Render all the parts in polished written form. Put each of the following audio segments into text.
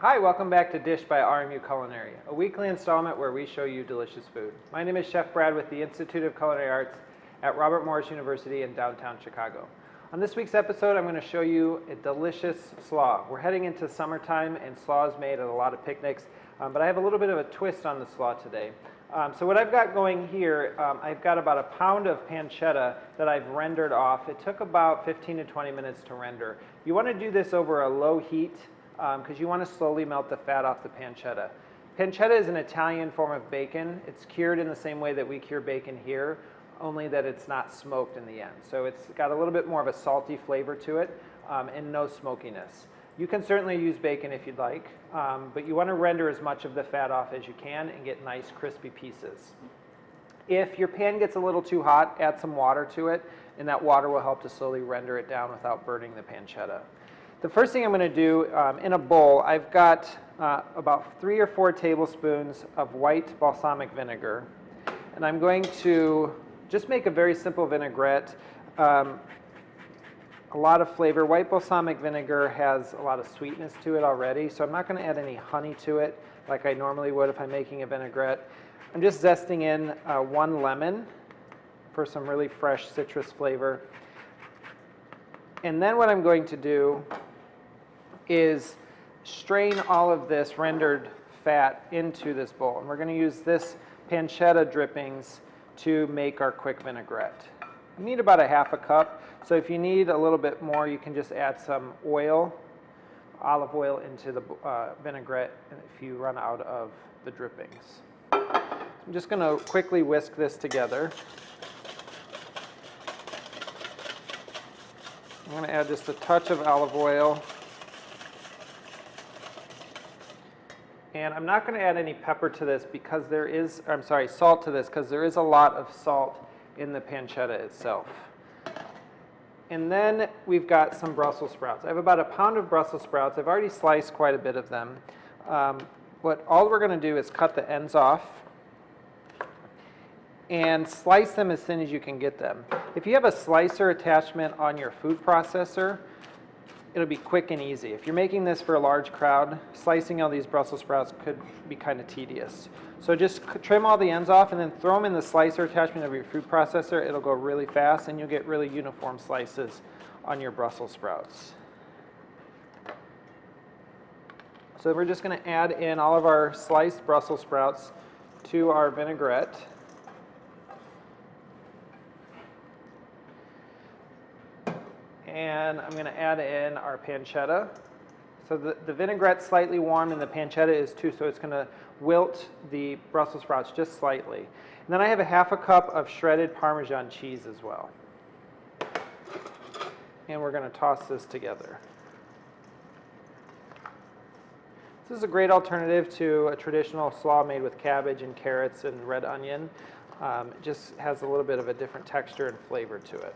Hi, welcome back to Dish by RMU Culinary, a weekly installment where we show you delicious food. My name is Chef Brad with the Institute of Culinary Arts at Robert Morris University in downtown Chicago. On this week's episode, I'm going to show you a delicious slaw. We're heading into summertime and slaw is made at a lot of picnics, but I have a little bit of a twist on the slaw today. So what I've got going here, I've got about a pound of pancetta that I've rendered off. It took about 15 to 20 minutes to render. You want to do this over a low heat because you want to slowly melt the fat off the pancetta. Pancetta is an Italian form of bacon. It's cured in the same way that we cure bacon here, only that it's not smoked in the end. So it's got a little bit more of a salty flavor to it and no smokiness. You can certainly use bacon if you'd like, but you want to render as much of the fat off as you can and get nice crispy pieces. If your pan gets a little too hot, add some water to it, and that water will help to slowly render it down without burning the pancetta. The first thing I'm going to do in a bowl, I've got about 3 or 4 tablespoons of white balsamic vinegar, and I'm going to just make a very simple vinaigrette. A lot of flavor. White balsamic vinegar has a lot of sweetness to it already, so I'm not going to add any honey to it like I normally would if I'm making a vinaigrette. I'm just zesting in 1 lemon for some really fresh citrus flavor. And then what I'm going to do is strain all of this rendered fat into this bowl. And we're going to use this pancetta drippings to make our quick vinaigrette. You need about a half a cup, so if you need a little bit more, you can just add some oil, olive oil, into the vinaigrette if you run out of the drippings. I'm just going to quickly whisk this together. I'm going to add just a touch of olive oil. And I'm not going to add any pepper to this because there is, salt to this because there is a lot of salt in the pancetta itself. And then we've got some Brussels sprouts. I have about a pound of Brussels sprouts. I've already sliced quite a bit of them. All we're going to do is cut the ends off and slice them as thin as you can get them. If you have a slicer attachment on your food processor, it'll be quick and easy. If you're making this for a large crowd, slicing all these Brussels sprouts could be kind of tedious. So just trim all the ends off and then throw them in the slicer attachment of your food processor. It'll go really fast and you'll get really uniform slices on your Brussels sprouts. So we're just going to add in all of our sliced Brussels sprouts to our vinaigrette. And I'm going to add in our pancetta. So the vinaigrette's slightly warm and the pancetta is too, so it's going to wilt the Brussels sprouts just slightly. And then I have a half a cup of shredded Parmesan cheese as well. And we're going to toss this together. This is a great alternative to a traditional slaw made with cabbage and carrots and red onion. It just has a little bit of a different texture and flavor to it.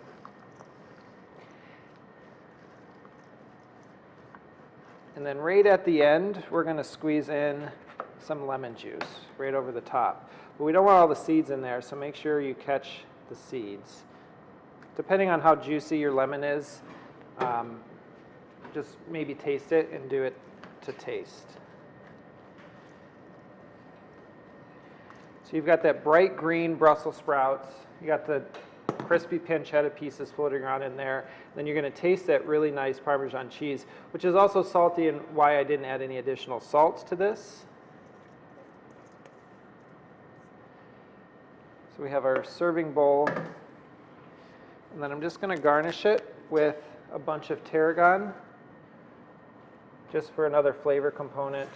And then right at the end, we're going to squeeze in some lemon juice right over the top. But we don't want all the seeds in there, so make sure you catch the seeds. Depending on how juicy your lemon is, just maybe taste it and do it to taste. So you've got that bright green Brussels sprouts. You got the crispy pancetta pieces floating around in there. Then you're going to taste that really nice Parmesan cheese, which is also salty and why I didn't add any additional salt to this. So we have our serving bowl. And then I'm just going to garnish it with a bunch of tarragon, just for another flavor component.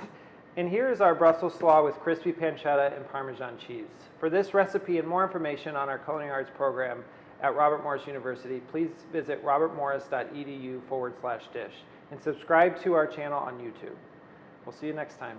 And here's our Brussels slaw with crispy pancetta and Parmesan cheese. For this recipe and more information on our Culinary Arts program at Robert Morris University, please visit robertmorris.edu/dish and subscribe to our channel on YouTube. We'll see you next time.